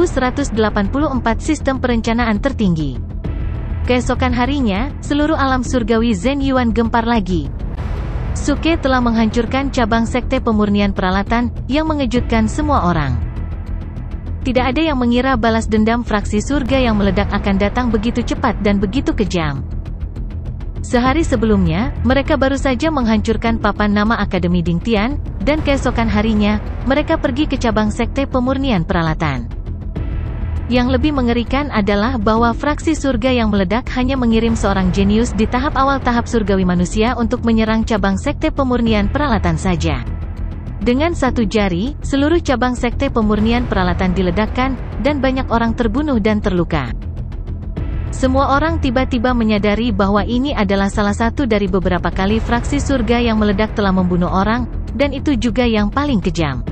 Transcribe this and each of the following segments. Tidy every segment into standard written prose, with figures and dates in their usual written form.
1184 sistem perencanaan tertinggi. Keesokan harinya, seluruh alam surgawi Zhen Yuan gempar lagi. Suke telah menghancurkan cabang sekte pemurnian peralatan, yang mengejutkan semua orang. Tidak ada yang mengira balas dendam fraksi surga yang meledak akan datang begitu cepat dan begitu kejam. Sehari sebelumnya, mereka baru saja menghancurkan papan nama Akademi Dingtian, dan keesokan harinya, mereka pergi ke cabang sekte pemurnian peralatan. Yang lebih mengerikan adalah bahwa fraksi surga yang meledak hanya mengirim seorang jenius di tahap awal tahap surgawi manusia untuk menyerang cabang sekte pemurnian peralatan saja. Dengan satu jari, seluruh cabang sekte pemurnian peralatan diledakkan, dan banyak orang terbunuh dan terluka. Semua orang tiba-tiba menyadari bahwa ini adalah salah satu dari beberapa kali fraksi surga yang meledak telah membunuh orang, dan itu juga yang paling kejam.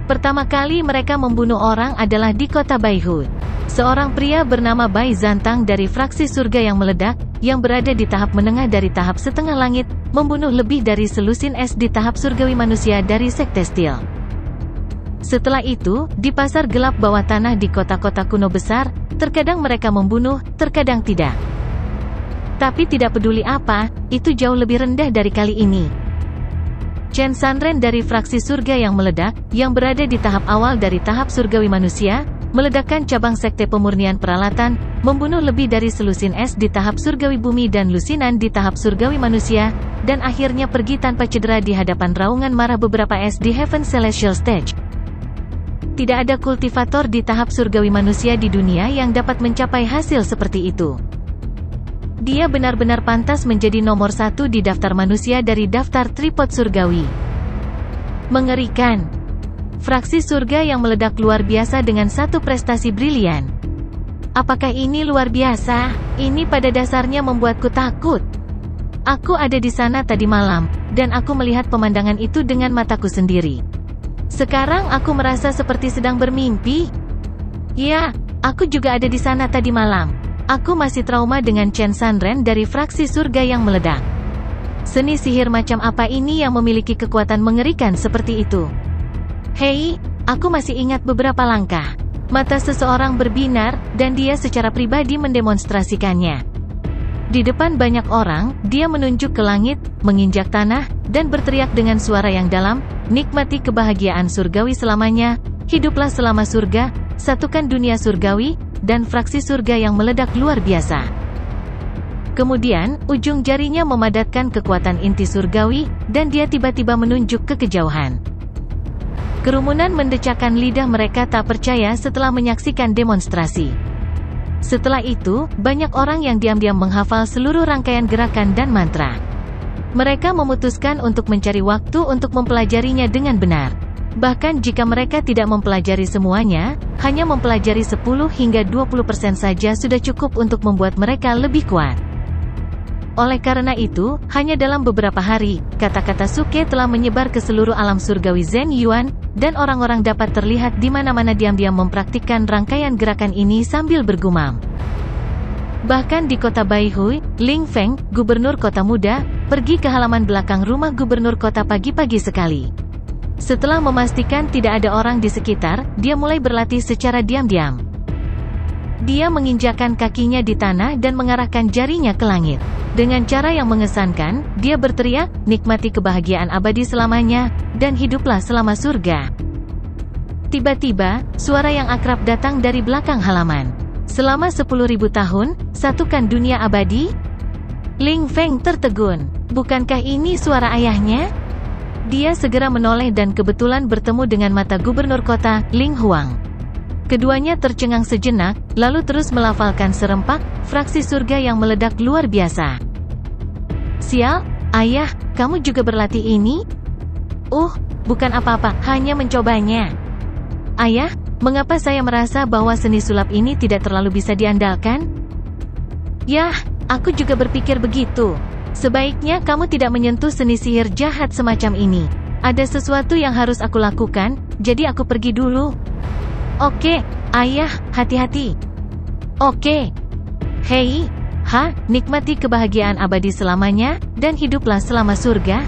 Pertama kali mereka membunuh orang adalah di kota Baihu. Seorang pria bernama Bai Zantang dari fraksi surga yang meledak, yang berada di tahap menengah dari tahap setengah langit, membunuh lebih dari selusin es di tahap surgawi manusia dari sekte Steel. Setelah itu, di pasar gelap bawah tanah di kota-kota kuno besar, terkadang mereka membunuh, terkadang tidak. Tapi tidak peduli apa, itu jauh lebih rendah dari kali ini. Chen Sanren dari fraksi surga yang meledak, yang berada di tahap awal dari tahap surgawi manusia, meledakkan cabang sekte pemurnian peralatan, membunuh lebih dari selusin es di tahap surgawi bumi dan lusinan di tahap surgawi manusia, dan akhirnya pergi tanpa cedera di hadapan raungan marah beberapa es di Heaven Celestial Stage. Tidak ada kultivator di tahap surgawi manusia di dunia yang dapat mencapai hasil seperti itu. Dia benar-benar pantas menjadi nomor satu di daftar manusia dari daftar tripod surgawi. Mengerikan. Fraksi surga yang meledak luar biasa dengan satu prestasi brilian. Apakah ini luar biasa? Ini pada dasarnya membuatku takut. Aku ada di sana tadi malam, dan aku melihat pemandangan itu dengan mataku sendiri. Sekarang aku merasa seperti sedang bermimpi. Ya, aku juga ada di sana tadi malam. Aku masih trauma dengan Chen Sanren dari fraksi surga yang meledak. Seni sihir macam apa ini yang memiliki kekuatan mengerikan seperti itu? Hei, aku masih ingat beberapa langkah. Mata seseorang berbinar, dan dia secara pribadi mendemonstrasikannya. Di depan banyak orang, dia menunjuk ke langit, menginjak tanah, dan berteriak dengan suara yang dalam, "Nikmati kebahagiaan surgawi selamanya, hiduplah selama surga, satukan dunia surgawi, dan fraksi surga yang meledak luar biasa." Kemudian, ujung jarinya memadatkan kekuatan inti surgawi, dan dia tiba-tiba menunjuk ke kejauhan. Kerumunan mendecakkan lidah mereka tak percaya setelah menyaksikan demonstrasi. Setelah itu, banyak orang yang diam-diam menghafal seluruh rangkaian gerakan dan mantra. Mereka memutuskan untuk mencari waktu untuk mempelajarinya dengan benar. Bahkan jika mereka tidak mempelajari semuanya, hanya mempelajari 10 hingga 20% saja sudah cukup untuk membuat mereka lebih kuat. Oleh karena itu, hanya dalam beberapa hari, kata-kata Suke telah menyebar ke seluruh alam surgawi Zhen Yuan, dan orang-orang dapat terlihat di mana-mana diam-diam mempraktikkan rangkaian gerakan ini sambil bergumam. Bahkan di kota Baihui, Ling Feng, gubernur kota muda, pergi ke halaman belakang rumah gubernur kota pagi-pagi sekali. Setelah memastikan tidak ada orang di sekitar, dia mulai berlatih secara diam-diam. Dia menginjakkan kakinya di tanah dan mengarahkan jarinya ke langit. Dengan cara yang mengesankan, dia berteriak, "Nikmati kebahagiaan abadi selamanya, dan hiduplah selama surga." Tiba-tiba, suara yang akrab datang dari belakang halaman. "Selama 10.000 tahun, satukan dunia abadi?" Ling Feng tertegun. Bukankah ini suara ayahnya? Dia segera menoleh dan kebetulan bertemu dengan mata gubernur kota, Ling Huang. Keduanya tercengang sejenak, lalu terus melafalkan serempak, fraksi surga yang meledak luar biasa. "Sial, ayah, kamu juga berlatih ini?" Bukan apa-apa, hanya mencobanya." "Ayah, mengapa saya merasa bahwa seni sulap ini tidak terlalu bisa diandalkan?" "Yah, aku juga berpikir begitu. Sebaiknya kamu tidak menyentuh seni sihir jahat semacam ini. Ada sesuatu yang harus aku lakukan, jadi aku pergi dulu." "Oke, ayah, hati-hati." "Oke." "Hei, nikmati kebahagiaan abadi selamanya, dan hiduplah selama surga."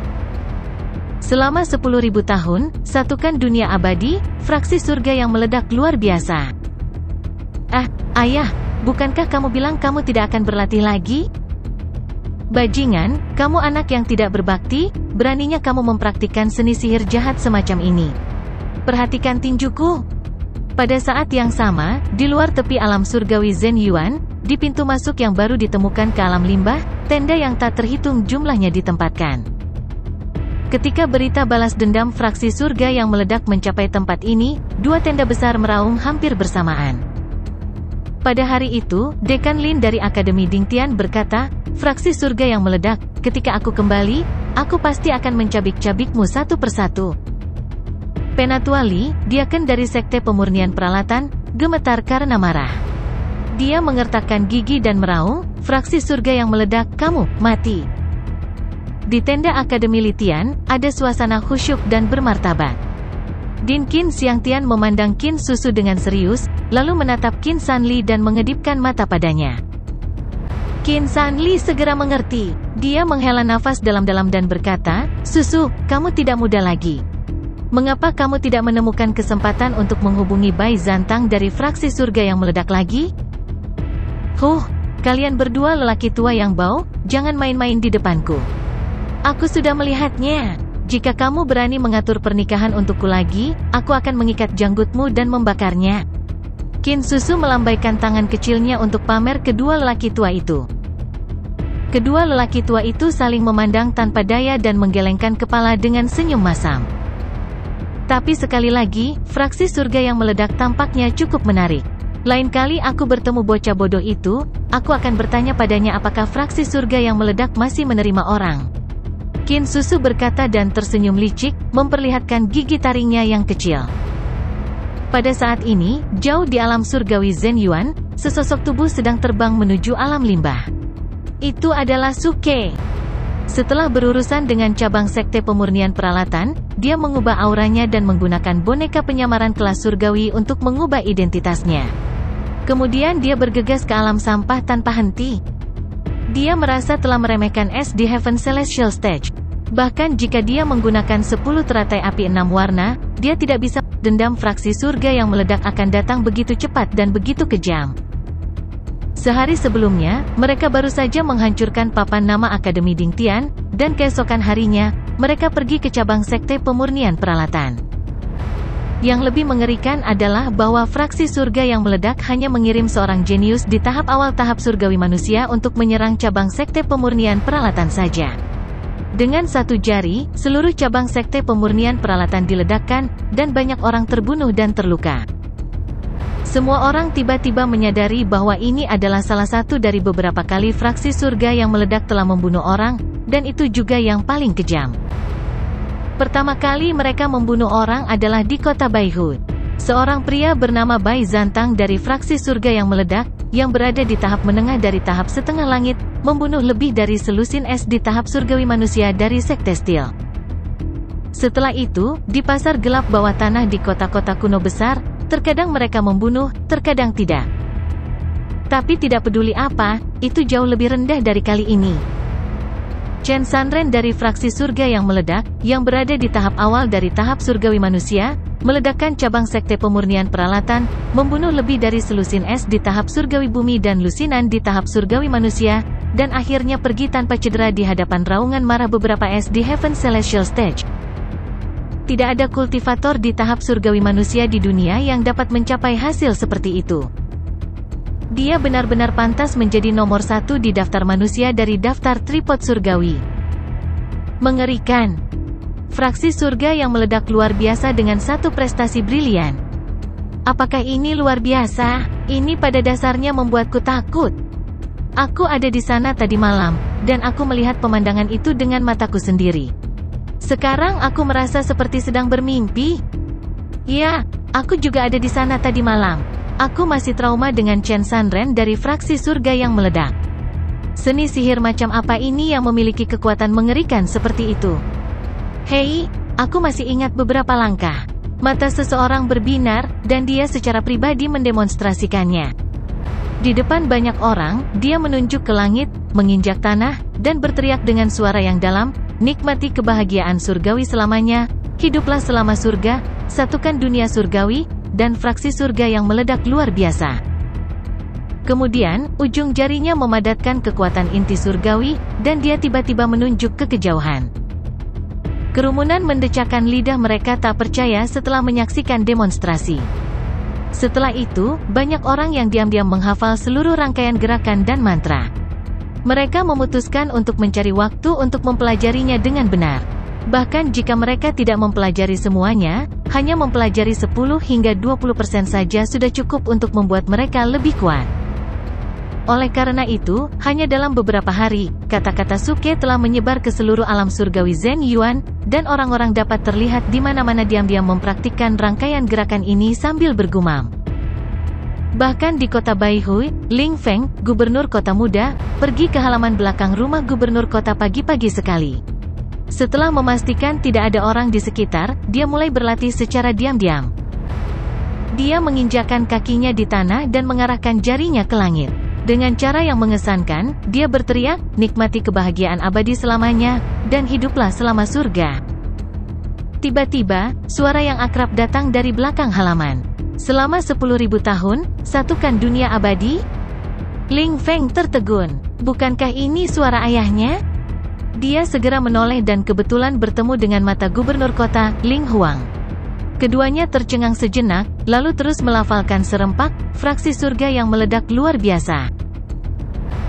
Selama 10.000 tahun, satukan dunia abadi, fraksi surga yang meledak luar biasa. Ayah, bukankah kamu bilang kamu tidak akan berlatih lagi? Bajingan, kamu anak yang tidak berbakti, beraninya kamu mempraktikkan seni sihir jahat semacam ini. Perhatikan tinjuku. Pada saat yang sama, di luar tepi alam surgawi Zhen Yuan, di pintu masuk yang baru ditemukan ke alam limbah, tenda yang tak terhitung jumlahnya ditempatkan. Ketika berita balas dendam fraksi surga yang meledak mencapai tempat ini, dua tenda besar meraung hampir bersamaan. Pada hari itu, Dekan Lin dari Akademi Dingtian berkata, "Fraksi surga yang meledak, ketika aku kembali, aku pasti akan mencabik-cabikmu satu persatu." Penatua Li, diaken dari Sekte Pemurnian Peralatan, gemetar karena marah. Dia mengertakkan gigi dan meraung, "Fraksi surga yang meledak, kamu mati." Di tenda Akademi Litian, ada suasana khusyuk dan bermartabat. Din Qin Xiangtian memandang Qin Susu dengan serius, lalu menatap Qin Sanli dan mengedipkan mata padanya. Qin Sanli segera mengerti. Dia menghela nafas dalam-dalam dan berkata, "Susu, kamu tidak muda lagi. Mengapa kamu tidak menemukan kesempatan untuk menghubungi Bai Zantang dari fraksi surga yang meledak lagi?" Kalian berdua lelaki tua yang bau, jangan main-main di depanku. Aku sudah melihatnya. Jika kamu berani mengatur pernikahan untukku lagi, aku akan mengikat janggutmu dan membakarnya. Qin Susu melambaikan tangan kecilnya untuk pamer kedua lelaki tua itu. Kedua lelaki tua itu saling memandang tanpa daya dan menggelengkan kepala dengan senyum masam. Tapi sekali lagi, fraksi surga yang meledak tampaknya cukup menarik. Lain kali aku bertemu bocah bodoh itu, aku akan bertanya padanya apakah fraksi surga yang meledak masih menerima orang. Qin Susu berkata dan tersenyum licik, memperlihatkan gigi taringnya yang kecil. Pada saat ini, jauh di alam surgawi Zhen Yuan, sesosok tubuh sedang terbang menuju alam limbah. Itu adalah Suke. Setelah berurusan dengan cabang Sekte Pemurnian Peralatan, dia mengubah auranya dan menggunakan boneka penyamaran kelas surgawi untuk mengubah identitasnya. Kemudian dia bergegas ke alam sampah tanpa henti. Dia merasa telah meremehkan es di Heaven Celestial Stage. Bahkan jika dia menggunakan 10 teratai api 6 warna, dia tidak bisa. Dendam fraksi surga yang meledak akan datang begitu cepat dan begitu kejam. Sehari sebelumnya, mereka baru saja menghancurkan papan nama Akademi Dingtian, dan keesokan harinya, mereka pergi ke cabang Sekte Pemurnian Peralatan. Yang lebih mengerikan adalah bahwa fraksi surga yang meledak hanya mengirim seorang jenius di tahap awal tahap surgawi manusia untuk menyerang cabang Sekte Pemurnian Peralatan saja. Dengan satu jari, seluruh cabang Sekte Pemurnian Peralatan diledakkan, dan banyak orang terbunuh dan terluka. Semua orang tiba-tiba menyadari bahwa ini adalah salah satu dari beberapa kali fraksi surga yang meledak telah membunuh orang, dan itu juga yang paling kejam. Pertama kali mereka membunuh orang adalah di kota Baihu. Seorang pria bernama Bai Zantang dari fraksi surga yang meledak, yang berada di tahap menengah dari tahap setengah langit, membunuh lebih dari selusin es di tahap surgawi manusia dari Sekte Steel. Setelah itu, di pasar gelap bawah tanah di kota-kota kuno besar, terkadang mereka membunuh, terkadang tidak. Tapi tidak peduli apa, itu jauh lebih rendah dari kali ini. Chen Sanren dari fraksi surga yang meledak, yang berada di tahap awal dari tahap surgawi manusia, meledakkan cabang Sekte Pemurnian Peralatan, membunuh lebih dari selusin es di tahap surgawi bumi dan lusinan di tahap surgawi manusia, dan akhirnya pergi tanpa cedera di hadapan raungan marah beberapa es di Heaven Celestial Stage. Tidak ada kultivator di tahap surgawi manusia di dunia yang dapat mencapai hasil seperti itu. Dia benar-benar pantas menjadi nomor 1 di daftar manusia dari daftar tripod surgawi. Mengerikan. Fraksi surga yang meledak luar biasa dengan satu prestasi brilian. Apakah ini luar biasa? Ini pada dasarnya membuatku takut. Aku ada di sana tadi malam, dan aku melihat pemandangan itu dengan mataku sendiri. Sekarang aku merasa seperti sedang bermimpi. Ya, aku juga ada di sana tadi malam. Aku masih trauma dengan Chen Sanren dari fraksi surga yang meledak. Seni sihir macam apa ini yang memiliki kekuatan mengerikan seperti itu? Hei, aku masih ingat beberapa langkah. Mata seseorang berbinar, dan dia secara pribadi mendemonstrasikannya. Di depan banyak orang, dia menunjuk ke langit, menginjak tanah, dan berteriak dengan suara yang dalam, nikmati kebahagiaan surgawi selamanya, hiduplah selama surga, satukan dunia surgawi, dan fraksi surga yang meledak luar biasa. Kemudian, ujung jarinya memadatkan kekuatan inti surgawi, dan dia tiba-tiba menunjuk ke kejauhan. Kerumunan mendecakkan lidah mereka tak percaya setelah menyaksikan demonstrasi. Setelah itu, banyak orang yang diam-diam menghafal seluruh rangkaian gerakan dan mantra. Mereka memutuskan untuk mencari waktu untuk mempelajarinya dengan benar. Bahkan jika mereka tidak mempelajari semuanya, hanya mempelajari 10 hingga 20% saja sudah cukup untuk membuat mereka lebih kuat. Oleh karena itu, hanya dalam beberapa hari, kata-kata Suke telah menyebar ke seluruh alam surgawi Zhen Yuan, dan orang-orang dapat terlihat di mana-mana diam-diam mempraktikkan rangkaian gerakan ini sambil bergumam. Bahkan di kota Baihui, Ling Feng, gubernur kota muda, pergi ke halaman belakang rumah gubernur kota pagi-pagi sekali. Setelah memastikan tidak ada orang di sekitar, dia mulai berlatih secara diam-diam. Dia menginjakkan kakinya di tanah dan mengarahkan jarinya ke langit. Dengan cara yang mengesankan, dia berteriak, nikmati kebahagiaan abadi selamanya, dan hiduplah selama surga. Tiba-tiba, suara yang akrab datang dari belakang halaman. Selama 10.000 tahun, satukan dunia abadi? Ling Feng tertegun. Bukankah ini suara ayahnya? Dia segera menoleh dan kebetulan bertemu dengan mata gubernur kota, Ling Huang. Keduanya tercengang sejenak, lalu terus melafalkan serempak, fraksi surga yang meledak luar biasa.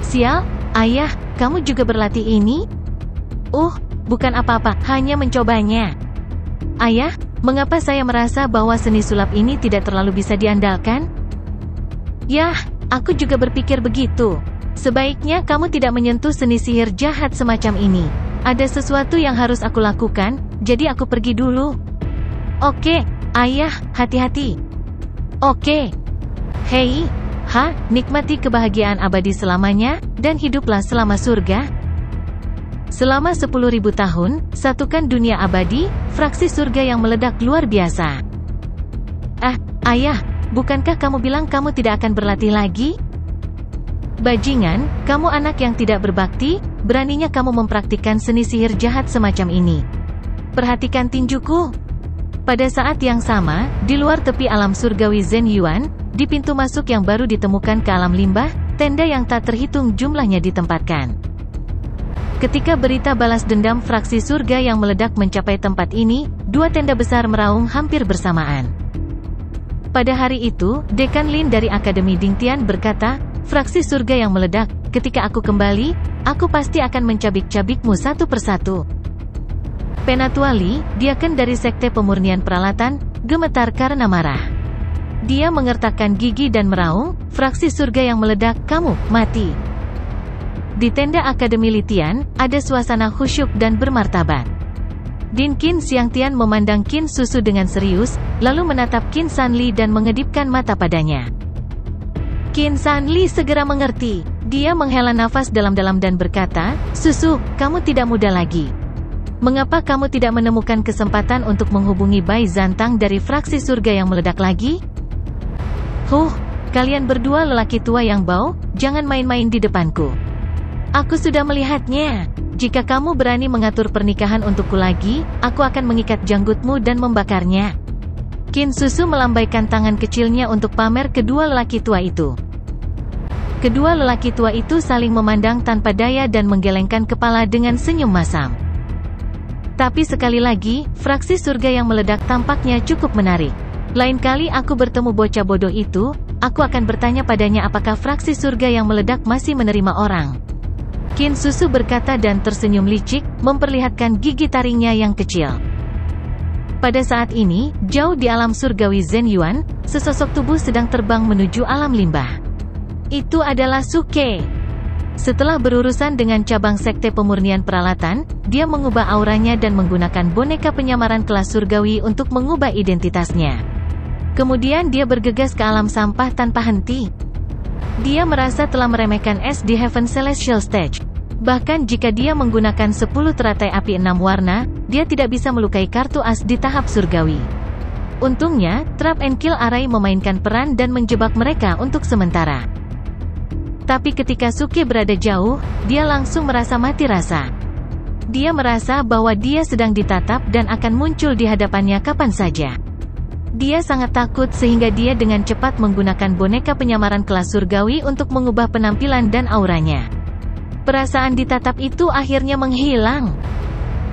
Sial, ayah, kamu juga berlatih ini? Bukan apa-apa, hanya mencobanya. Ayah, mengapa saya merasa bahwa seni sulap ini tidak terlalu bisa diandalkan? Yah, aku juga berpikir begitu. Sebaiknya kamu tidak menyentuh seni sihir jahat semacam ini. Ada sesuatu yang harus aku lakukan, jadi aku pergi dulu. Oke, ayah, hati-hati. Oke. Hei, nikmati kebahagiaan abadi selamanya, dan hiduplah selama surga. Selama 10.000 tahun, satukan dunia abadi, fraksi surga yang meledak luar biasa. Ayah, bukankah kamu bilang kamu tidak akan berlatih lagi? Bajingan, kamu anak yang tidak berbakti, beraninya kamu mempraktikkan seni sihir jahat semacam ini. Perhatikan tinjuku. Pada saat yang sama, di luar tepi alam surgawi Zhen Yuan, di pintu masuk yang baru ditemukan ke alam limbah, tenda yang tak terhitung jumlahnya ditempatkan. Ketika berita balas dendam fraksi surga yang meledak mencapai tempat ini, 2 tenda besar meraung hampir bersamaan. Pada hari itu, Dekan Lin dari Akademi Dingtian berkata, fraksi surga yang meledak, ketika aku kembali, aku pasti akan mencabik-cabikmu satu persatu. Penatua Li, diaken dari Sekte Pemurnian Peralatan, gemetar karena marah. Dia mengertakkan gigi dan meraung, fraksi surga yang meledak, kamu, mati. Di tenda Akademi Litian, ada suasana khusyuk dan bermartabat. Din Qin Xiangtian memandang Qin Susu dengan serius, lalu menatap Qin Sanli dan mengedipkan mata padanya. Qin Sanli segera mengerti. Dia menghela nafas dalam-dalam dan berkata, Susu, kamu tidak muda lagi. Mengapa kamu tidak menemukan kesempatan untuk menghubungi Bai Zantang dari fraksi surga yang meledak lagi? Kalian berdua lelaki tua yang bau, jangan main-main di depanku. Aku sudah melihatnya. Jika kamu berani mengatur pernikahan untukku lagi, aku akan mengikat janggutmu dan membakarnya. Qin Susu melambaikan tangan kecilnya untuk pamer kedua lelaki tua itu. Kedua lelaki tua itu saling memandang tanpa daya dan menggelengkan kepala dengan senyum masam. Tapi sekali lagi, fraksi surga yang meledak tampaknya cukup menarik. Lain kali aku bertemu bocah bodoh itu, aku akan bertanya padanya apakah fraksi surga yang meledak masih menerima orang. Qin Susu berkata dan tersenyum licik, memperlihatkan gigi taringnya yang kecil. Pada saat ini, jauh di alam surgawi Zhen Yuan, sesosok tubuh sedang terbang menuju alam limbah. Itu adalah Suke. Setelah berurusan dengan cabang Sekte Pemurnian Peralatan, dia mengubah auranya dan menggunakan boneka penyamaran kelas surgawi untuk mengubah identitasnya. Kemudian dia bergegas ke alam sampah tanpa henti. Dia merasa telah meremehkan es di Heaven Celestial Stage. Bahkan jika dia menggunakan 10 teratai api 6 warna, dia tidak bisa melukai kartu as di tahap surgawi. Untungnya, Trap and Kill Array memainkan peran dan menjebak mereka untuk sementara. Tapi ketika Suke berada jauh, dia langsung merasa mati rasa. Dia merasa bahwa dia sedang ditatap dan akan muncul di hadapannya kapan saja. Dia sangat takut sehingga dia dengan cepat menggunakan boneka penyamaran kelas surgawi untuk mengubah penampilan dan auranya. Perasaan ditatap itu akhirnya menghilang.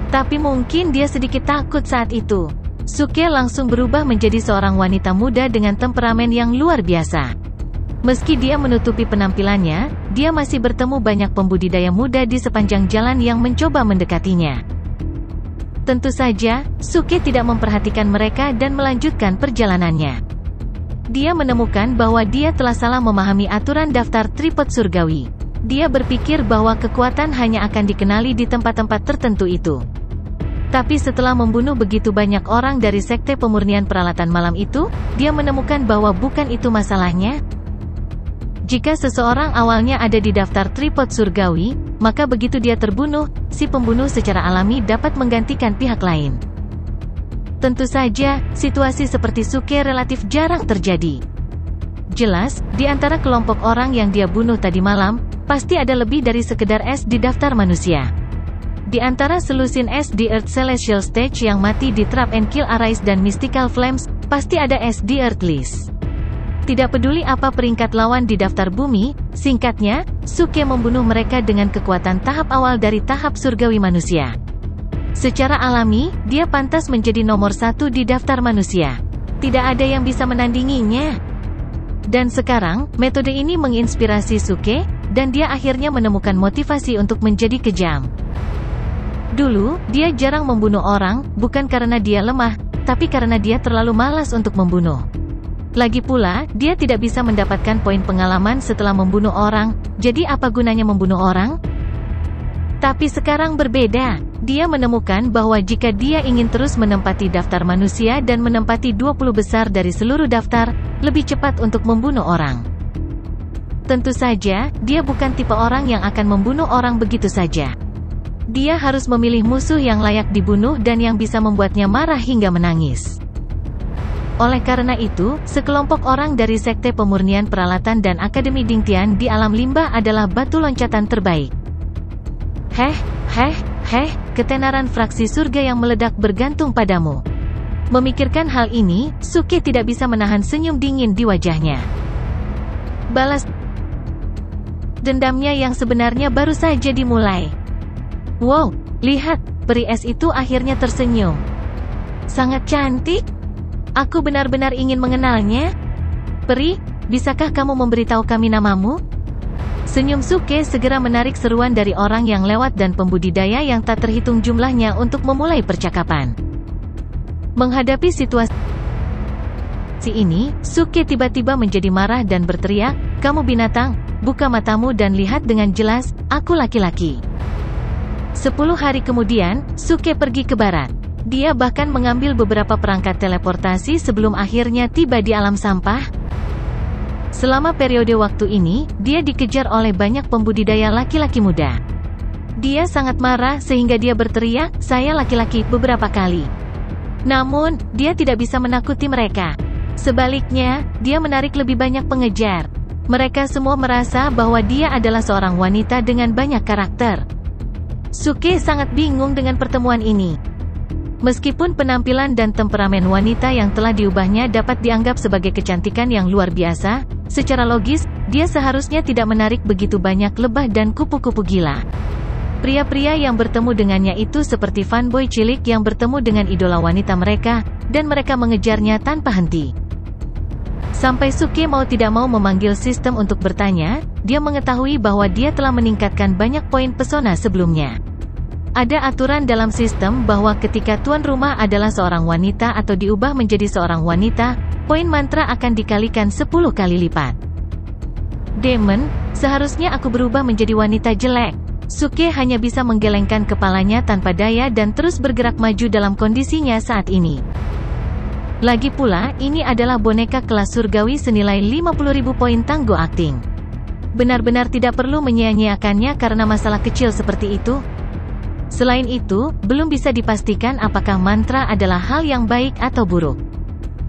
Tapi mungkin dia sedikit takut saat itu. Suke langsung berubah menjadi seorang wanita muda dengan temperamen yang luar biasa. Meski dia menutupi penampilannya, dia masih bertemu banyak pembudidaya muda di sepanjang jalan yang mencoba mendekatinya. Tentu saja, Suke tidak memperhatikan mereka dan melanjutkan perjalanannya. Dia menemukan bahwa dia telah salah memahami aturan daftar tripod surgawi. Dia berpikir bahwa kekuatan hanya akan dikenali di tempat-tempat tertentu itu. Tapi setelah membunuh begitu banyak orang dari sekte pemurnian peralatan malam itu, dia menemukan bahwa bukan itu masalahnya. Jika seseorang awalnya ada di daftar tripod surgawi, maka begitu dia terbunuh, si pembunuh secara alami dapat menggantikan pihak lain. Tentu saja, situasi seperti Suke relatif jarang terjadi. Jelas, di antara kelompok orang yang dia bunuh tadi malam, pasti ada lebih dari sekedar es di daftar manusia. Di antara selusin es di Earth Celestial Stage yang mati di Trap and Kill Arise dan Mystical Flames, pasti ada es di Earth List. Tidak peduli apa peringkat lawan di daftar bumi, singkatnya, Suke membunuh mereka dengan kekuatan tahap awal dari tahap surgawi manusia. Secara alami, dia pantas menjadi nomor 1 di daftar manusia. Tidak ada yang bisa menandinginya. Dan sekarang, metode ini menginspirasi Suke, dan dia akhirnya menemukan motivasi untuk menjadi kejam. Dulu, dia jarang membunuh orang, bukan karena dia lemah, tapi karena dia terlalu malas untuk membunuh. Lagi pula, dia tidak bisa mendapatkan poin pengalaman setelah membunuh orang, jadi apa gunanya membunuh orang? Tapi sekarang berbeda. Dia menemukan bahwa jika dia ingin terus menempati daftar manusia dan menempati 20 besar dari seluruh daftar, lebih cepat untuk membunuh orang. Tentu saja, dia bukan tipe orang yang akan membunuh orang begitu saja. Dia harus memilih musuh yang layak dibunuh dan yang bisa membuatnya marah hingga menangis. Oleh karena itu, sekelompok orang dari Sekte Pemurnian Peralatan dan Akademi Dingtian di alam limbah adalah batu loncatan terbaik. Ketenaran fraksi surga yang meledak bergantung padamu. Memikirkan hal ini, Suke tidak bisa menahan senyum dingin di wajahnya. Balas dendamnya yang sebenarnya baru saja dimulai. Wow, lihat, peri es itu akhirnya tersenyum. Sangat cantik. Aku benar-benar ingin mengenalnya. Peri, bisakah kamu memberitahu kami namamu? Senyum Suke segera menarik seruan dari orang yang lewat dan pembudidaya yang tak terhitung jumlahnya untuk memulai percakapan. Menghadapi situasi ini, Suke tiba-tiba menjadi marah dan berteriak, "Kamu binatang, buka matamu dan lihat dengan jelas, aku laki-laki." 10 hari kemudian, Suke pergi ke barat. Dia bahkan mengambil beberapa perangkat teleportasi sebelum akhirnya tiba di alam sampah. Selama periode waktu ini, dia dikejar oleh banyak pembudidaya laki-laki muda. Dia sangat marah sehingga dia berteriak, "Saya laki-laki," beberapa kali. Namun, dia tidak bisa menakuti mereka. Sebaliknya, dia menarik lebih banyak pengejar. Mereka semua merasa bahwa dia adalah seorang wanita dengan banyak karakter. Suke sangat bingung dengan pertemuan ini. Meskipun penampilan dan temperamen wanita yang telah diubahnya dapat dianggap sebagai kecantikan yang luar biasa, secara logis, dia seharusnya tidak menarik begitu banyak lebah dan kupu-kupu gila. Pria-pria yang bertemu dengannya itu seperti fanboy cilik yang bertemu dengan idola wanita mereka, dan mereka mengejarnya tanpa henti. Sampai Suke mau tidak mau memanggil sistem untuk bertanya, dia mengetahui bahwa dia telah meningkatkan banyak poin pesona sebelumnya. Ada aturan dalam sistem bahwa ketika tuan rumah adalah seorang wanita atau diubah menjadi seorang wanita, poin mantra akan dikalikan 10 kali lipat. Demon, seharusnya aku berubah menjadi wanita jelek. Suke hanya bisa menggelengkan kepalanya tanpa daya dan terus bergerak maju dalam kondisinya saat ini. Lagi pula, ini adalah boneka kelas surgawi senilai 50.000 poin Tanggo Acting. Benar-benar tidak perlu menyia-nyiakannya karena masalah kecil seperti itu. Selain itu, belum bisa dipastikan apakah mantra adalah hal yang baik atau buruk.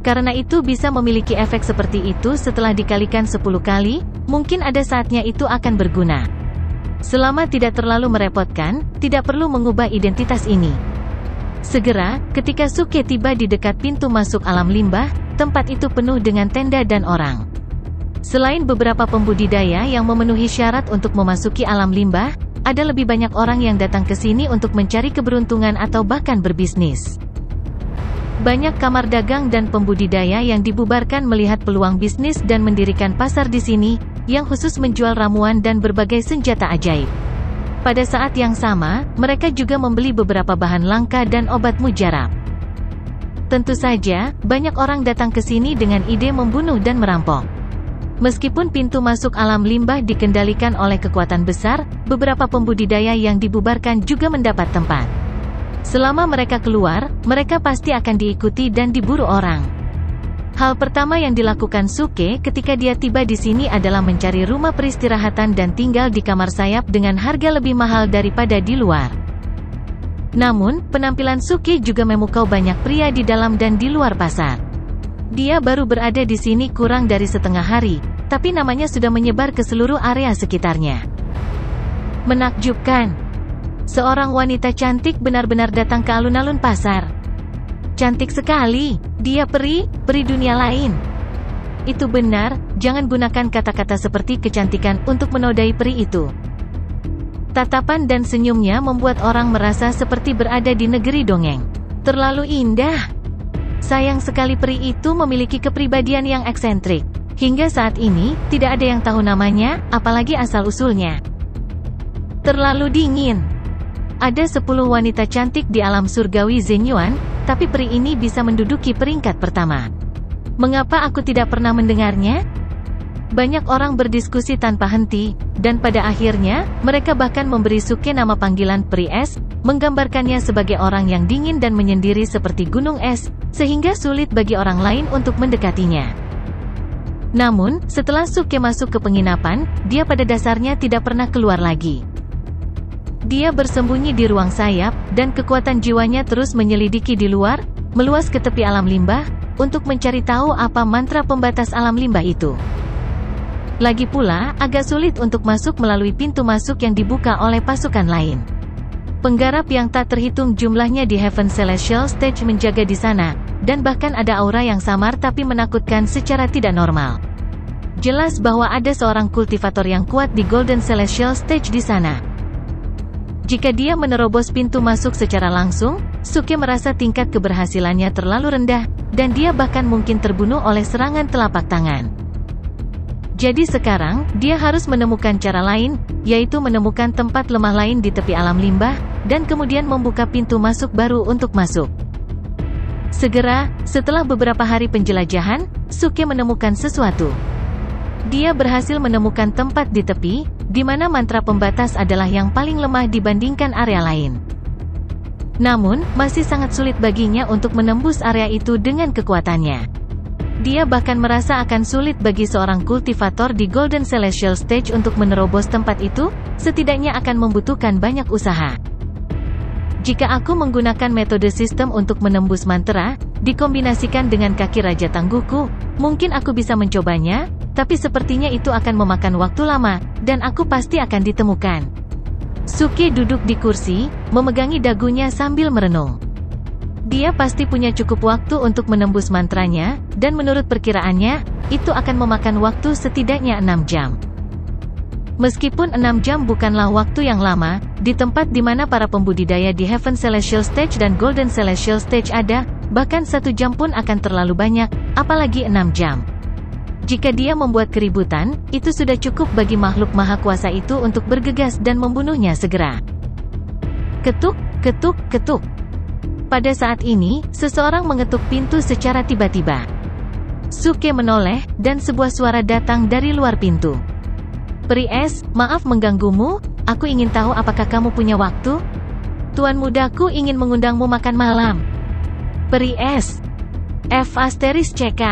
Karena itu bisa memiliki efek seperti itu setelah dikalikan 10 kali, mungkin ada saatnya itu akan berguna. Selama tidak terlalu merepotkan, tidak perlu mengubah identitas ini. Segera, ketika Suke tiba di dekat pintu masuk alam limbah, tempat itu penuh dengan tenda dan orang. Selain beberapa pembudidaya yang memenuhi syarat untuk memasuki alam limbah, ada lebih banyak orang yang datang ke sini untuk mencari keberuntungan atau bahkan berbisnis. Banyak kamar dagang dan pembudidaya yang dibubarkan melihat peluang bisnis dan mendirikan pasar di sini, yang khusus menjual ramuan dan berbagai senjata ajaib. Pada saat yang sama, mereka juga membeli beberapa bahan langka dan obat mujarab. Tentu saja, banyak orang datang ke sini dengan ide membunuh dan merampok. Meskipun pintu masuk alam limbah dikendalikan oleh kekuatan besar, beberapa pembudidaya yang dibubarkan juga mendapat tempat. Selama mereka keluar, mereka pasti akan diikuti dan diburu orang. Hal pertama yang dilakukan Suke ketika dia tiba di sini adalah mencari rumah peristirahatan dan tinggal di kamar sayap dengan harga lebih mahal daripada di luar. Namun, penampilan Suke juga memukau banyak pria di dalam dan di luar pasar. Dia baru berada di sini kurang dari setengah hari, tapi namanya sudah menyebar ke seluruh area sekitarnya. Menakjubkan. Seorang wanita cantik benar-benar datang ke alun-alun pasar. Cantik sekali, dia peri dunia lain. Itu benar, jangan gunakan kata-kata seperti kecantikan untuk menodai peri itu. Tatapan dan senyumnya membuat orang merasa seperti berada di negeri dongeng. Terlalu indah. Sayang sekali peri itu memiliki kepribadian yang eksentrik. Hingga saat ini, tidak ada yang tahu namanya, apalagi asal-usulnya. Terlalu dingin. Ada 10 wanita cantik di alam surgawi Zenyuan, tapi peri ini bisa menduduki peringkat pertama. Mengapa aku tidak pernah mendengarnya? Banyak orang berdiskusi tanpa henti, dan pada akhirnya, mereka bahkan memberi Suke nama panggilan peri es, menggambarkannya sebagai orang yang dingin dan menyendiri seperti gunung es, sehingga sulit bagi orang lain untuk mendekatinya. Namun, setelah Suke masuk ke penginapan, dia pada dasarnya tidak pernah keluar lagi. Dia bersembunyi di ruang sayap, dan kekuatan jiwanya terus menyelidiki di luar, meluas ke tepi alam limbah, untuk mencari tahu apa mantra pembatas alam limbah itu. Lagi pula, agak sulit untuk masuk melalui pintu masuk yang dibuka oleh pasukan lain. Penggarap yang tak terhitung jumlahnya di Heaven Celestial Stage menjaga di sana, dan bahkan ada aura yang samar tapi menakutkan secara tidak normal. Jelas bahwa ada seorang kultivator yang kuat di Golden Celestial Stage di sana. Jika dia menerobos pintu masuk secara langsung, Suke merasa tingkat keberhasilannya terlalu rendah, dan dia bahkan mungkin terbunuh oleh serangan telapak tangan. Jadi sekarang, dia harus menemukan cara lain, yaitu menemukan tempat lemah lain di tepi alam limbah, dan kemudian membuka pintu masuk baru untuk masuk. Segera, setelah beberapa hari penjelajahan, Suke menemukan sesuatu. Dia berhasil menemukan tempat di tepi, di mana mantra pembatas adalah yang paling lemah dibandingkan area lain. Namun, masih sangat sulit baginya untuk menembus area itu dengan kekuatannya. Dia bahkan merasa akan sulit bagi seorang kultivator di Golden Celestial Stage untuk menerobos tempat itu, setidaknya akan membutuhkan banyak usaha. Jika aku menggunakan metode sistem untuk menembus mantra, dikombinasikan dengan kaki Raja Tangguhku, mungkin aku bisa mencobanya, tapi sepertinya itu akan memakan waktu lama, dan aku pasti akan ditemukan. Suke duduk di kursi, memegangi dagunya sambil merenung. Dia pasti punya cukup waktu untuk menembus mantranya, dan menurut perkiraannya, itu akan memakan waktu setidaknya 6 jam. Meskipun 6 jam bukanlah waktu yang lama, di tempat di mana para pembudidaya di Heaven Celestial Stage dan Golden Celestial Stage ada, bahkan 1 jam pun akan terlalu banyak, apalagi 6 jam. Jika dia membuat keributan, itu sudah cukup bagi makhluk maha kuasa itu untuk bergegas dan membunuhnya segera. Ketuk, ketuk, ketuk. Pada saat ini, seseorang mengetuk pintu secara tiba-tiba. Suke menoleh, dan sebuah suara datang dari luar pintu. Peri es, maaf mengganggumu, aku ingin tahu apakah kamu punya waktu? Tuan mudaku ingin mengundangmu makan malam. Peri es. *CK.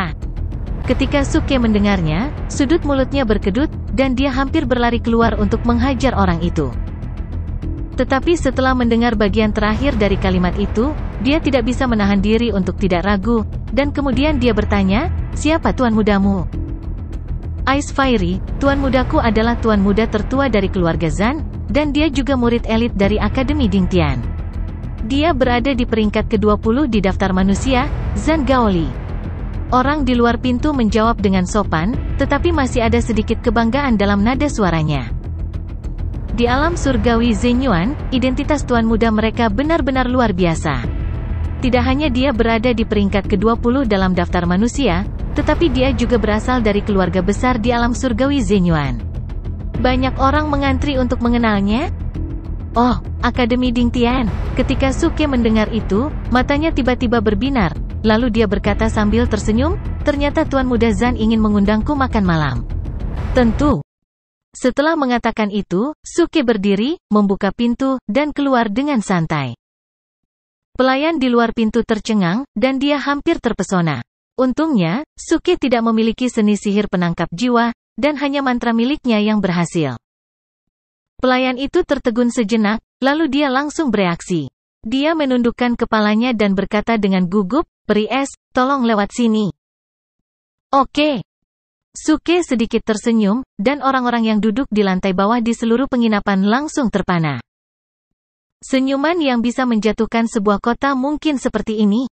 Ketika Suke mendengarnya, sudut mulutnya berkedut, dan dia hampir berlari keluar untuk menghajar orang itu. Tetapi setelah mendengar bagian terakhir dari kalimat itu, dia tidak bisa menahan diri untuk tidak ragu, dan kemudian dia bertanya, siapa tuan mudamu? Ice Fairy, tuan mudaku adalah tuan muda tertua dari keluarga Zan, dan dia juga murid elit dari Akademi Dingtian. Dia berada di peringkat ke-20 di daftar manusia, Zhan Gaoli. Orang di luar pintu menjawab dengan sopan, tetapi masih ada sedikit kebanggaan dalam nada suaranya. Di alam surgawi Zhen Yuan, identitas tuan muda mereka benar-benar luar biasa. Tidak hanya dia berada di peringkat ke-20 dalam daftar manusia, tetapi dia juga berasal dari keluarga besar di alam surgawi Zhen Yuan. Banyak orang mengantri untuk mengenalnya. Oh, Akademi Dingtian. Ketika Suke mendengar itu, matanya tiba-tiba berbinar, lalu dia berkata sambil tersenyum, ternyata tuan muda Zhan ingin mengundangku makan malam. Tentu. Setelah mengatakan itu, Suke berdiri, membuka pintu, dan keluar dengan santai. Pelayan di luar pintu tercengang, dan dia hampir terpesona. Untungnya, Suke tidak memiliki seni sihir penangkap jiwa, dan hanya mantra miliknya yang berhasil. Pelayan itu tertegun sejenak, lalu dia langsung bereaksi. Dia menundukkan kepalanya dan berkata dengan gugup, "Peri es, tolong lewat sini." Oke. Suke sedikit tersenyum, dan orang-orang yang duduk di lantai bawah di seluruh penginapan langsung terpana. Senyuman yang bisa menjatuhkan sebuah kota mungkin seperti ini.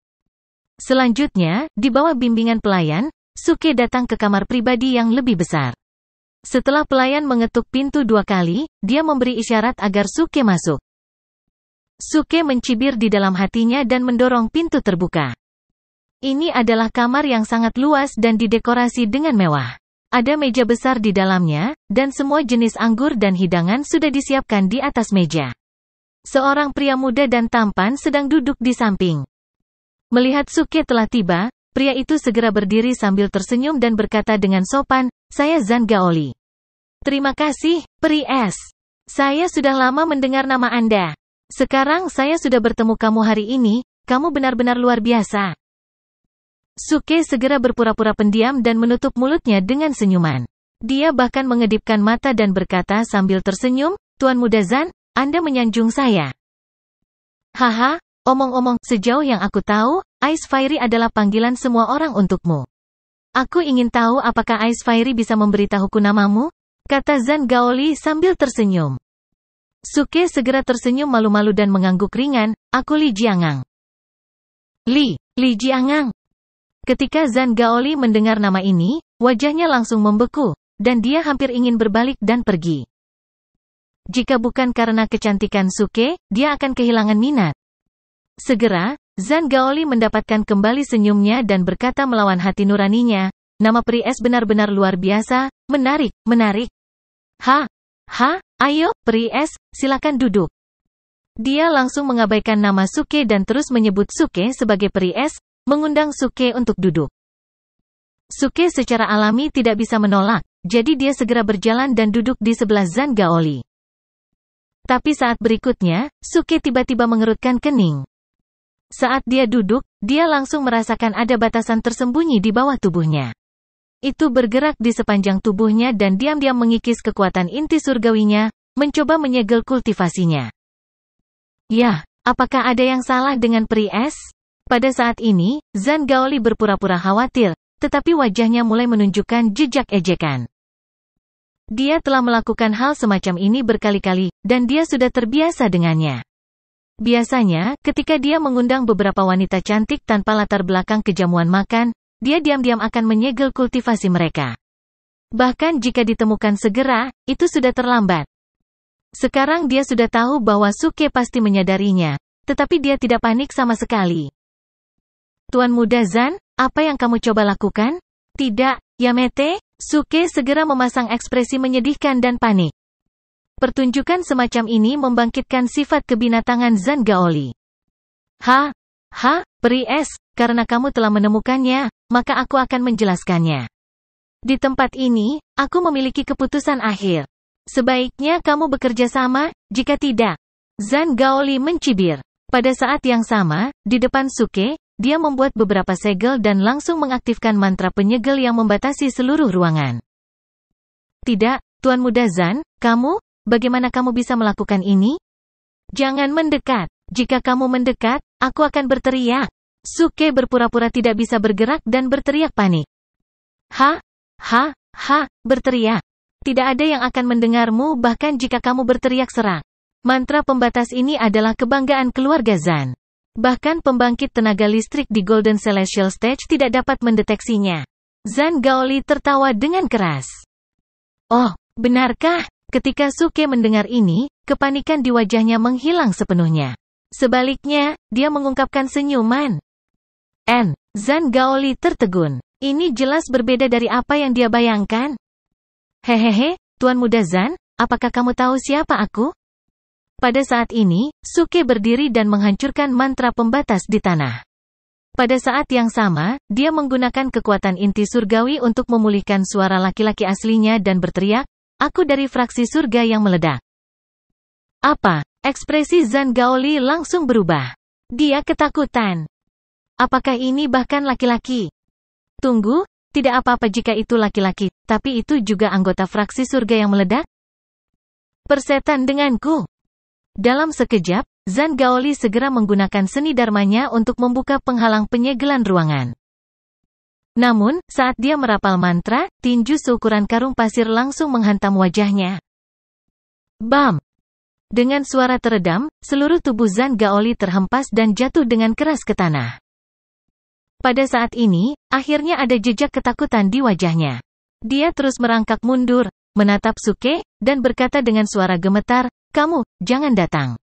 Selanjutnya, di bawah bimbingan pelayan, Suke datang ke kamar pribadi yang lebih besar. Setelah pelayan mengetuk pintu 2 kali, dia memberi isyarat agar Suke masuk. Suke mencibir di dalam hatinya dan mendorong pintu terbuka. Ini adalah kamar yang sangat luas dan didekorasi dengan mewah. Ada meja besar di dalamnya, dan semua jenis anggur dan hidangan sudah disiapkan di atas meja. Seorang pria muda dan tampan sedang duduk di samping. Melihat Suke telah tiba, pria itu segera berdiri sambil tersenyum dan berkata dengan sopan, "Saya Zhan Gaoli." "Terima kasih, Peri es. Saya sudah lama mendengar nama Anda. Sekarang saya sudah bertemu kamu hari ini, kamu benar-benar luar biasa." Suke segera berpura-pura pendiam dan menutup mulutnya dengan senyuman. Dia bahkan mengedipkan mata dan berkata sambil tersenyum, "Tuan muda Zhan, Anda menyanjung saya." "Haha, omong-omong, sejauh yang aku tahu, Ice Fairy adalah panggilan semua orang untukmu. Aku ingin tahu apakah Ice Fairy bisa memberitahuku namamu?" kata Zhan Gaoli sambil tersenyum. Suke segera tersenyum malu-malu dan mengangguk ringan, "Aku Li Jiangang." Li Jiangang. Ketika Zhan Gaoli mendengar nama ini, wajahnya langsung membeku, dan dia hampir ingin berbalik dan pergi. Jika bukan karena kecantikan Suke, dia akan kehilangan minat. Segera, Zhan Gaoli mendapatkan kembali senyumnya dan berkata melawan hati nuraninya, "Nama Peri es benar-benar luar biasa, menarik. Ayo, Peri es, silakan duduk." Dia langsung mengabaikan nama Suke dan terus menyebut Suke sebagai Peri es, mengundang Suke untuk duduk. Suke secara alami tidak bisa menolak, jadi dia segera berjalan dan duduk di sebelah Zhan Gaoli. Tapi saat berikutnya, Suke tiba-tiba mengerutkan kening. Saat dia duduk, dia langsung merasakan ada batasan tersembunyi di bawah tubuhnya. Itu bergerak di sepanjang tubuhnya dan diam-diam mengikis kekuatan inti surgawinya, mencoba menyegel kultivasinya. Yah, apakah ada yang salah dengan Peri es? Pada saat ini, Zhan Gaoli berpura-pura khawatir, tetapi wajahnya mulai menunjukkan jejak ejekan. Dia telah melakukan hal semacam ini berkali-kali, dan dia sudah terbiasa dengannya. Biasanya, ketika dia mengundang beberapa wanita cantik tanpa latar belakang kejamuan makan, dia diam-diam akan menyegel kultivasi mereka. Bahkan jika ditemukan segera, itu sudah terlambat. Sekarang dia sudah tahu bahwa Suke pasti menyadarinya, tetapi dia tidak panik sama sekali. "Tuan muda Zhan, apa yang kamu coba lakukan?" "Tidak, Yamete." Suke segera memasang ekspresi menyedihkan dan panik. Pertunjukan semacam ini membangkitkan sifat kebinatangan Zhan Gaoli. Peri es, karena kamu telah menemukannya, maka aku akan menjelaskannya. Di tempat ini, aku memiliki keputusan akhir. Sebaiknya kamu bekerja sama, jika tidak." Zhan Gaoli mencibir. Pada saat yang sama, di depan Suke, dia membuat beberapa segel dan langsung mengaktifkan mantra penyegel yang membatasi seluruh ruangan. "Tidak, Tuan muda Zhan, bagaimana kamu bisa melakukan ini? Jangan mendekat. Jika kamu mendekat, aku akan berteriak." Suke berpura-pura tidak bisa bergerak dan berteriak panik. Berteriak. Tidak ada yang akan mendengarmu bahkan jika kamu berteriak serak. Mantra pembatas ini adalah kebanggaan keluarga Zan. Bahkan pembangkit tenaga listrik di Golden Celestial Stage tidak dapat mendeteksinya. Zan Gaoli tertawa dengan keras. Oh, benarkah? Ketika Suke mendengar ini, kepanikan di wajahnya menghilang sepenuhnya. Sebaliknya, dia mengungkapkan senyuman. Zan Gaoli tertegun. Ini jelas berbeda dari apa yang dia bayangkan. Hehehe, Tuan Muda Zan, apakah kamu tahu siapa aku? Pada saat ini, Suke berdiri dan menghancurkan mantra pembatas di tanah. Pada saat yang sama, dia menggunakan kekuatan inti surgawi untuk memulihkan suara laki-laki aslinya dan berteriak, "Aku dari fraksi surga yang meledak." Apa? Ekspresi Zan Gaoli langsung berubah. Dia ketakutan. Apakah ini bahkan laki-laki? Tunggu, tidak apa-apa jika itu laki-laki, tapi itu juga anggota fraksi surga yang meledak? Persetan denganku. Dalam sekejap, Zan Gaoli segera menggunakan seni dharmanya untuk membuka penghalang penyegelan ruangan. Namun, saat dia merapal mantra, tinju seukuran karung pasir langsung menghantam wajahnya. Bam! Dengan suara teredam, seluruh tubuh Zan Gaoli terhempas dan jatuh dengan keras ke tanah. Pada saat ini, akhirnya ada jejak ketakutan di wajahnya. Dia terus merangkak mundur, menatap Suke, dan berkata dengan suara gemetar, "Kamu, jangan datang.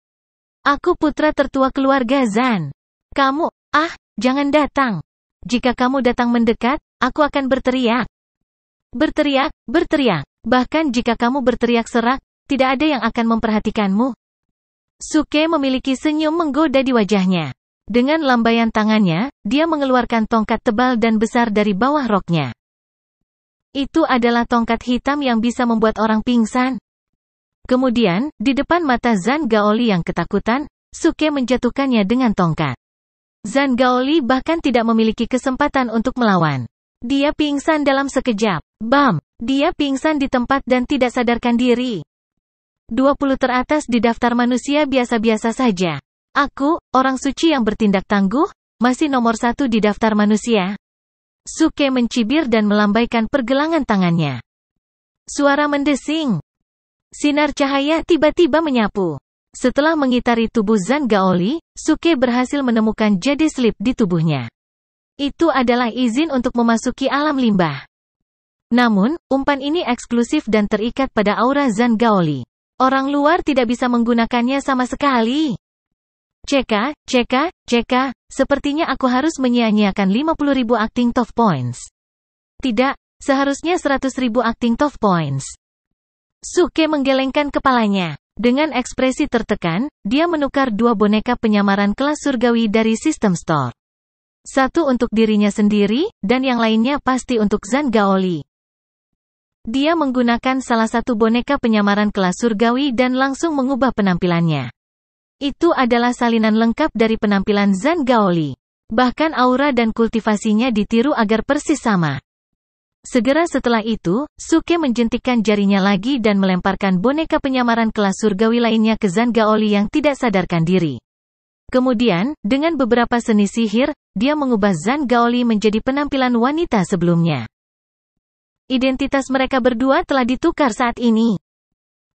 Aku putra tertua keluarga Zan. Kamu, jangan datang. Jika kamu datang mendekat, aku akan berteriak. Berteriak, berteriak. Bahkan jika kamu berteriak serak, tidak ada yang akan memperhatikanmu." Suke memiliki senyum menggoda di wajahnya. Dengan lambaian tangannya, dia mengeluarkan tongkat tebal dan besar dari bawah roknya. Itu adalah tongkat hitam yang bisa membuat orang pingsan. Kemudian, di depan mata Zan Gaoli yang ketakutan, Suke menjatuhkannya dengan tongkat. Zan Gaoli bahkan tidak memiliki kesempatan untuk melawan. Dia pingsan dalam sekejap. Bam! Dia pingsan di tempat dan tidak sadarkan diri. 20 teratas di daftar manusia biasa-biasa saja. Aku, orang suci yang bertindak tangguh, masih nomor 1 di daftar manusia. Suke mencibir dan melambaikan pergelangan tangannya. Suara mendesing. Sinar cahaya tiba-tiba menyapu. Setelah mengitari tubuh Zan Gaoli, Suke berhasil menemukan jade slip di tubuhnya. Itu adalah izin untuk memasuki alam limbah. Namun, umpan ini eksklusif dan terikat pada aura Zan Gaoli. Orang luar tidak bisa menggunakannya sama sekali. Ceka, sepertinya aku harus menyia-nyiakan 50.000 acting tough points. Tidak, seharusnya 100.000 acting tough points. Suke menggelengkan kepalanya. Dengan ekspresi tertekan, dia menukar 2 boneka penyamaran kelas surgawi dari sistem store. Satu untuk dirinya sendiri, dan yang lainnya pasti untuk Zan Gaoli. Dia menggunakan salah satu boneka penyamaran kelas surgawi dan langsung mengubah penampilannya. Itu adalah salinan lengkap dari penampilan Zan Gaoli. Bahkan aura dan kultivasinya ditiru agar persis sama. Segera setelah itu, Suke menjentikkan jarinya lagi dan melemparkan boneka penyamaran kelas surgawi lainnya ke Zan Gaoli yang tidak sadarkan diri. Kemudian, dengan beberapa seni sihir, dia mengubah Zan Gaoli menjadi penampilan wanita sebelumnya. Identitas mereka berdua telah ditukar saat ini.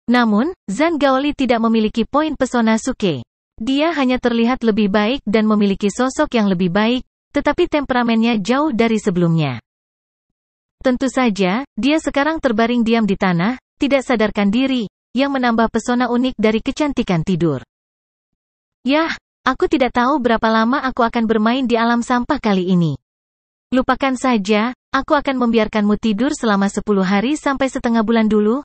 Namun, Zan Gaoli tidak memiliki poin pesona Suke. Dia hanya terlihat lebih baik dan memiliki sosok yang lebih baik, tetapi temperamennya jauh dari sebelumnya. Tentu saja, dia sekarang terbaring diam di tanah, tidak sadarkan diri, yang menambah pesona unik dari kecantikan tidur. Yah, aku tidak tahu berapa lama aku akan bermain di alam sampah kali ini. Lupakan saja, aku akan membiarkanmu tidur selama 10 hari sampai setengah bulan dulu.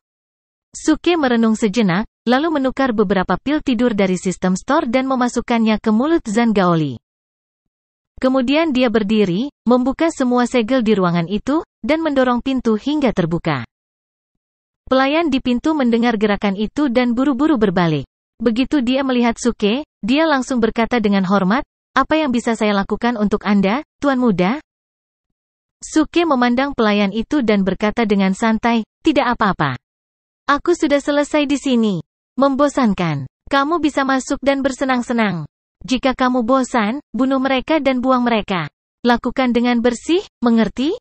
Suke merenung sejenak, lalu menukar beberapa pil tidur dari sistem store dan memasukkannya ke mulut Zan Gaoli. Kemudian dia berdiri, membuka semua segel di ruangan itu, dan mendorong pintu hingga terbuka. Pelayan di pintu mendengar gerakan itu dan buru-buru berbalik. Begitu dia melihat Suke, dia langsung berkata dengan hormat, "Apa yang bisa saya lakukan untuk Anda, Tuan Muda?" Suke memandang pelayan itu dan berkata dengan santai, "Tidak apa-apa. Aku sudah selesai di sini. Membosankan. Kamu bisa masuk dan bersenang-senang. Jika kamu bosan, bunuh mereka dan buang mereka. Lakukan dengan bersih, mengerti?"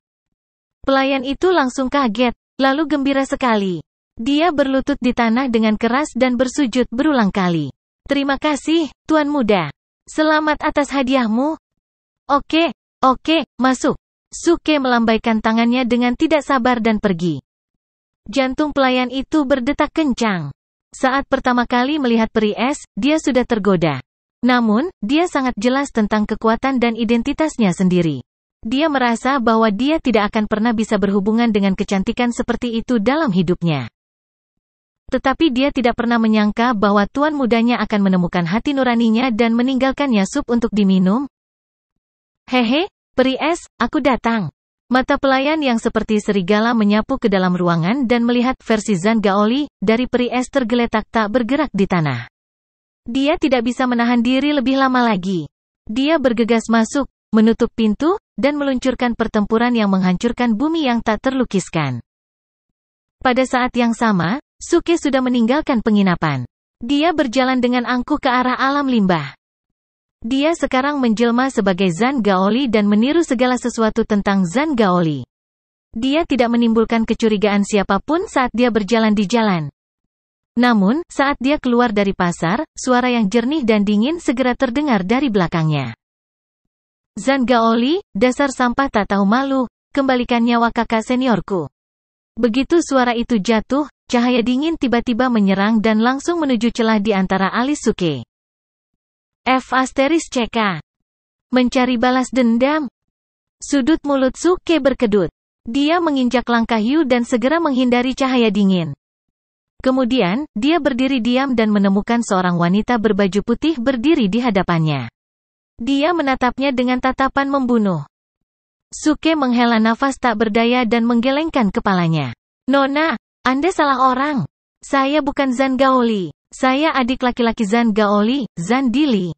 Pelayan itu langsung kaget, Lalu gembira sekali. Dia berlutut di tanah dengan keras dan bersujud berulang kali. Terima kasih, Tuan Muda. Selamat atas hadiahmu. Oke, masuk. Suke melambaikan tangannya dengan tidak sabar dan pergi. Jantung pelayan itu berdetak kencang. Saat pertama kali melihat peri es, dia sudah tergoda. Namun, dia sangat jelas tentang kekuatan dan identitasnya sendiri. Dia merasa bahwa dia tidak akan pernah bisa berhubungan dengan kecantikan seperti itu dalam hidupnya. Tetapi dia tidak pernah menyangka bahwa tuan mudanya akan menemukan hati nuraninya dan meninggalkannya sup untuk diminum. Hehe, peri es, aku datang. Mata pelayan yang seperti serigala menyapu ke dalam ruangan dan melihat versi Zhan Gaoli dari peri es tergeletak tak bergerak di tanah. Dia tidak bisa menahan diri lebih lama lagi. Dia bergegas masuk, menutup pintu, dan meluncurkan pertempuran yang menghancurkan bumi yang tak terlukiskan. Pada saat yang sama, Suke sudah meninggalkan penginapan. Dia berjalan dengan angkuh ke arah alam limbah. Dia sekarang menjelma sebagai Zhan Gaoli dan meniru segala sesuatu tentang Zhan Gaoli. Dia tidak menimbulkan kecurigaan siapapun saat dia berjalan di jalan. Namun, saat dia keluar dari pasar, suara yang jernih dan dingin segera terdengar dari belakangnya. Zhan Gaoli, dasar sampah tak tahu malu, kembalikan nyawa kakak seniorku. Begitu suara itu jatuh, cahaya dingin tiba-tiba menyerang dan langsung menuju celah di antara alis Suke. *CK. Mencari balas dendam. Sudut mulut Suke berkedut. Dia menginjak langkah Yu dan segera menghindari cahaya dingin. Kemudian, dia berdiri diam dan menemukan seorang wanita berbaju putih berdiri di hadapannya. Dia menatapnya dengan tatapan membunuh. Suke menghela nafas tak berdaya dan menggelengkan kepalanya. Nona, Anda salah orang. Saya bukan Zhan Gaoli. Saya adik laki-laki Zhan Gaoli, Zhan Dili.